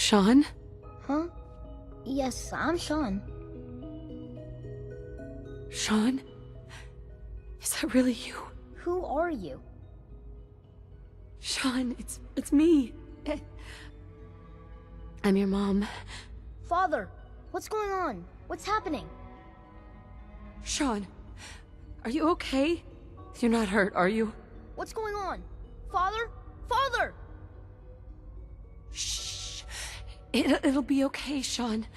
Sean? Huh? Yes, I'm Sean. Sean? Is that really you? Who are you? Sean, it's me. I'm your mom. Father, what's going on? What's happening? Sean, are you okay? You're not hurt, are you? What's going on? Father? Father! Shh. It'll be okay, Sean.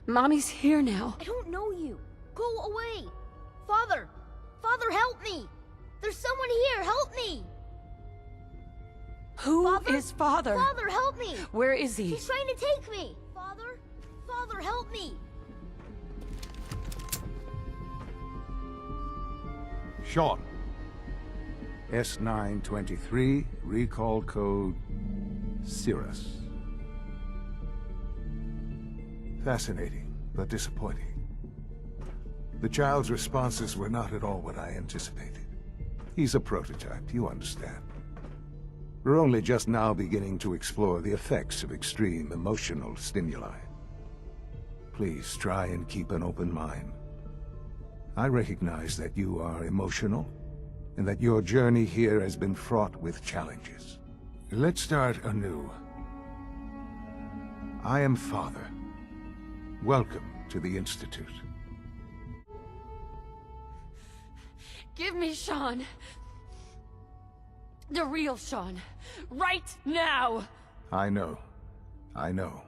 Mommy's here now. I don't know you. Go away. Father! Father, help me! There's someone here, help me! Who is Father? Father, help me! Where is he? He's trying to take me! Father? Father, help me! Sean. S923, recall code Cirrus. Fascinating, but disappointing. The child's responses were not at all what I anticipated. He's a prototype, you understand. We're only just now beginning to explore the effects of extreme emotional stimuli. Please try and keep an open mind. I recognize that you are emotional, and that your journey here has been fraught with challenges. Let's start anew. I am Father. Welcome to the Institute. Give me Sean. The real Sean. Right now! I know. I know.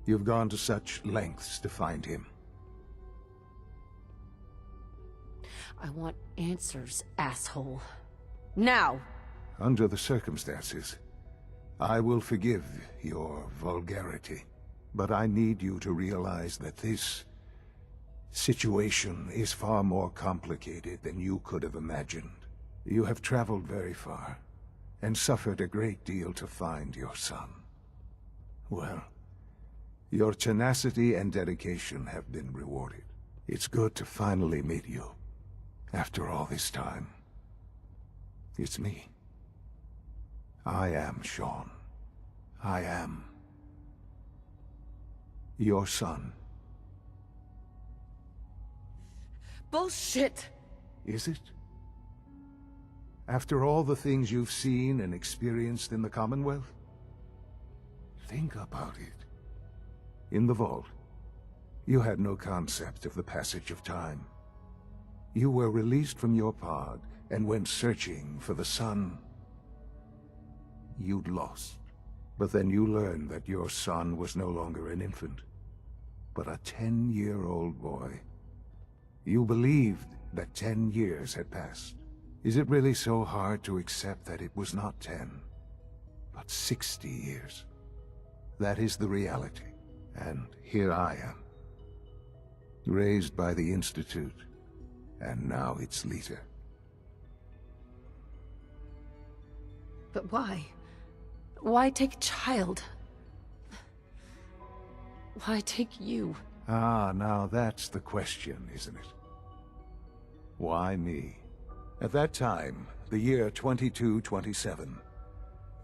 You've gone to such lengths to find him. I want answers, asshole. Now! Under the circumstances, I will forgive your vulgarity. But I need you to realize that this situation is far more complicated than you could have imagined. You have traveled very far, and suffered a great deal to find your son. Well, your tenacity and dedication have been rewarded. It's good to finally meet you. After all this time, it's me. I am Sean. I am your son. Bullshit! Is it? After all the things you've seen and experienced in the Commonwealth? Think about it. In the Vault, you had no concept of the passage of time. You were released from your pod and went searching for the son you'd lost. But then you learned that your son was no longer an infant, but a 10-year-old boy. You believed that 10 years had passed. Is it really so hard to accept that it was not 10, but 60 years? That is the reality, and here I am, raised by the Institute, and now its leader. But why? Why take a child? Why take you? Ah, now that's the question, isn't it? Why me? At that time, the year 2227,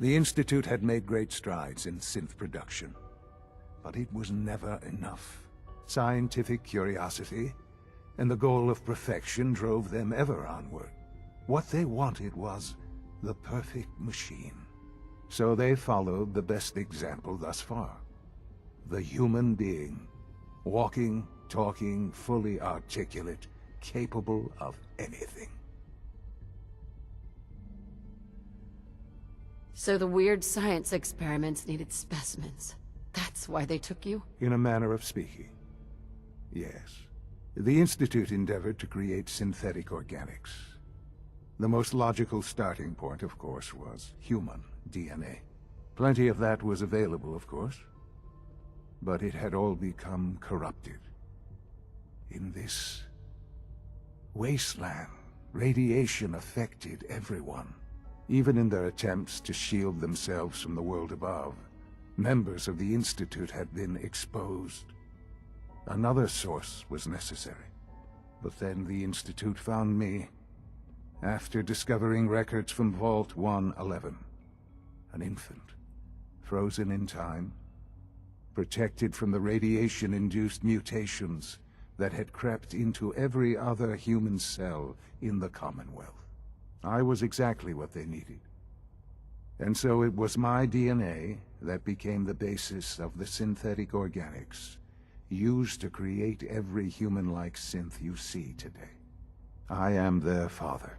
the Institute had made great strides in synth production. But it was never enough. Scientific curiosity and the goal of perfection drove them ever onward. What they wanted was the perfect machine. So they followed the best example thus far. The human being. Walking, talking, fully articulate, capable of anything. So the weird science experiments needed specimens. That's why they took you? In a manner of speaking, yes. The Institute endeavored to create synthetic organics. The most logical starting point, of course, was human DNA. Plenty of that was available, of course. But it had all become corrupted. In this wasteland, radiation affected everyone. Even in their attempts to shield themselves from the world above, members of the Institute had been exposed. Another source was necessary. But then the Institute found me, after discovering records from Vault 111. An infant, frozen in time, protected from the radiation-induced mutations that had crept into every other human cell in the Commonwealth. I was exactly what they needed. And so it was my DNA that became the basis of the synthetic organics used to create every human-like synth you see today. I am their father.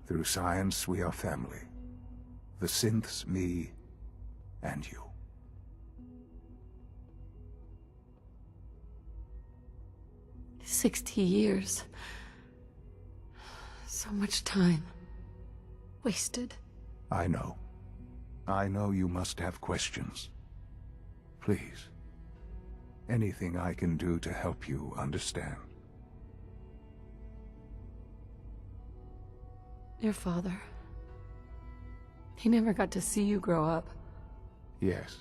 Through science, we are family. The synths, me, and you. 60 years. So much time. Wasted. I know. I know you must have questions. Please. Anything I can do to help you understand. Your father. He never got to see you grow up. Yes.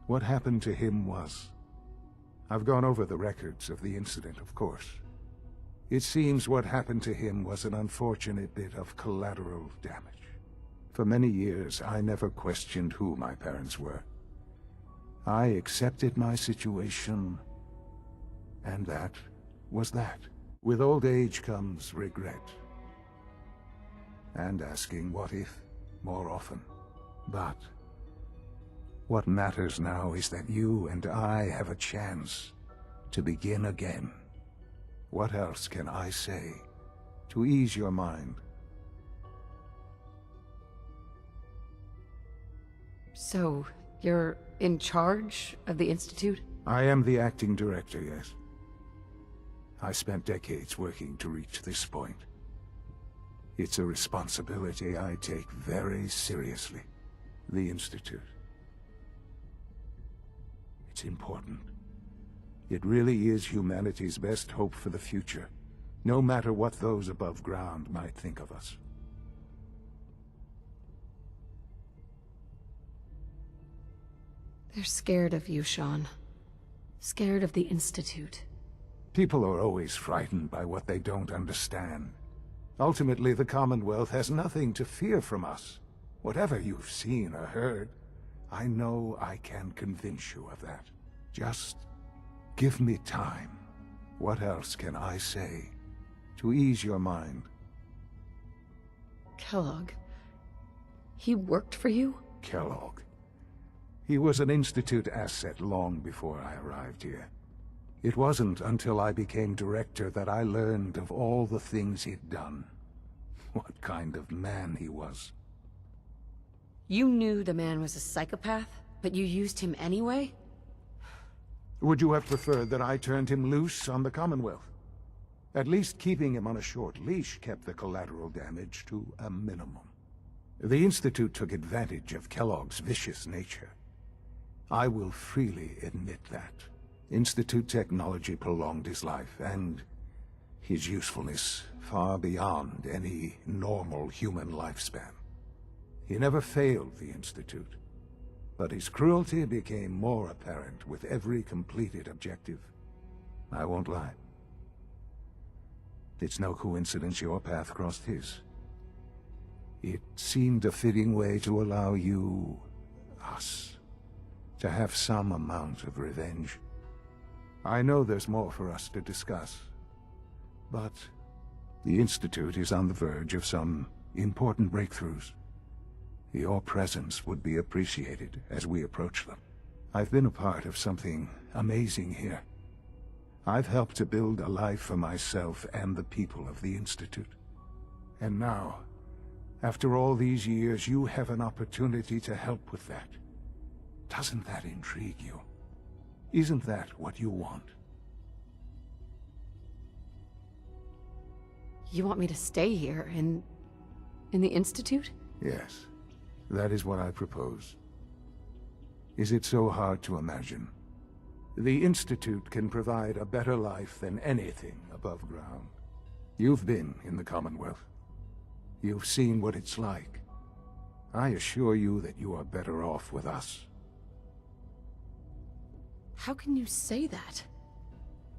What happened to him was... I've gone over the records of the incident, of course. It seems what happened to him was an unfortunate bit of collateral damage. For many years, I never questioned who my parents were. I accepted my situation, and that was that. With old age comes regret. And asking what if more often. But what matters now is that you and I have a chance to begin again. What else can I say to ease your mind? So, you're in charge of the Institute? I am the acting director, yes. I spent decades working to reach this point. It's a responsibility I take very seriously. The Institute. It's important. It really is humanity's best hope for the future, no matter what those above ground might think of us. They're scared of you, Sean. Scared of the Institute. People are always frightened by what they don't understand. Ultimately, the Commonwealth has nothing to fear from us. Whatever you've seen or heard, I know I can convince you of that. Just give me time. What else can I say to ease your mind? Kellogg. He worked for you? Kellogg. He was an Institute asset long before I arrived here. It wasn't until I became director that I learned of all the things he'd done. What kind of man he was. You knew the man was a psychopath, but you used him anyway? Would you have preferred that I turned him loose on the Commonwealth? At least keeping him on a short leash kept the collateral damage to a minimum. The Institute took advantage of Kellogg's vicious nature. I will freely admit that. Institute technology prolonged his life, and his usefulness far beyond any normal human lifespan. He never failed the Institute, but his cruelty became more apparent with every completed objective. I won't lie. It's no coincidence your path crossed his. It seemed a fitting way to allow you, us, to have some amount of revenge. I know there's more for us to discuss, but the Institute is on the verge of some important breakthroughs. Your presence would be appreciated as we approach them. I've been a part of something amazing here. I've helped to build a life for myself and the people of the Institute. And now, after all these years, you have an opportunity to help with that. Doesn't that intrigue you? Isn't that what you want? You want me to stay here, in the Institute? Yes, that is what I propose. Is it so hard to imagine? The Institute can provide a better life than anything above ground. You've been in the Commonwealth. You've seen what it's like. I assure you that you are better off with us. How can you say that?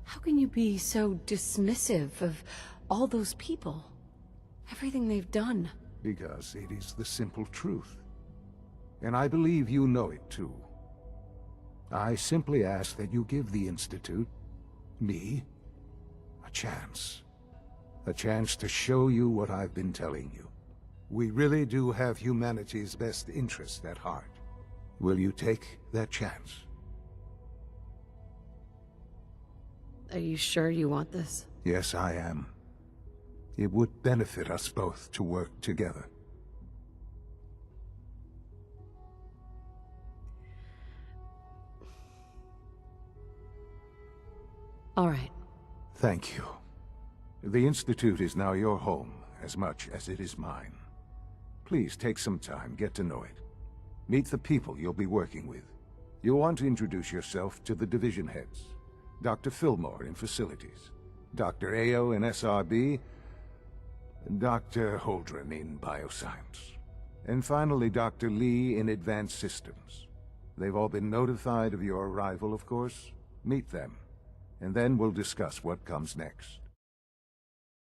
How can you be so dismissive of all those people? Everything they've done? Because it is the simple truth. And I believe you know it too. I simply ask that you give the Institute, me, a chance. A chance to show you what I've been telling you. We really do have humanity's best interest at heart. Will you take that chance? Are you sure you want this? Yes, I am. It would benefit us both to work together. All right. Thank you. The Institute is now your home, as much as it is mine. Please take some time, get to know it. Meet the people you'll be working with. You'll want to introduce yourself to the division heads. Dr. Fillmore in Facilities, Dr. Ayo in SRB, and Dr. Holdren in Bioscience. And finally, Dr. Lee in Advanced Systems. They've all been notified of your arrival, of course. Meet them, and then we'll discuss what comes next.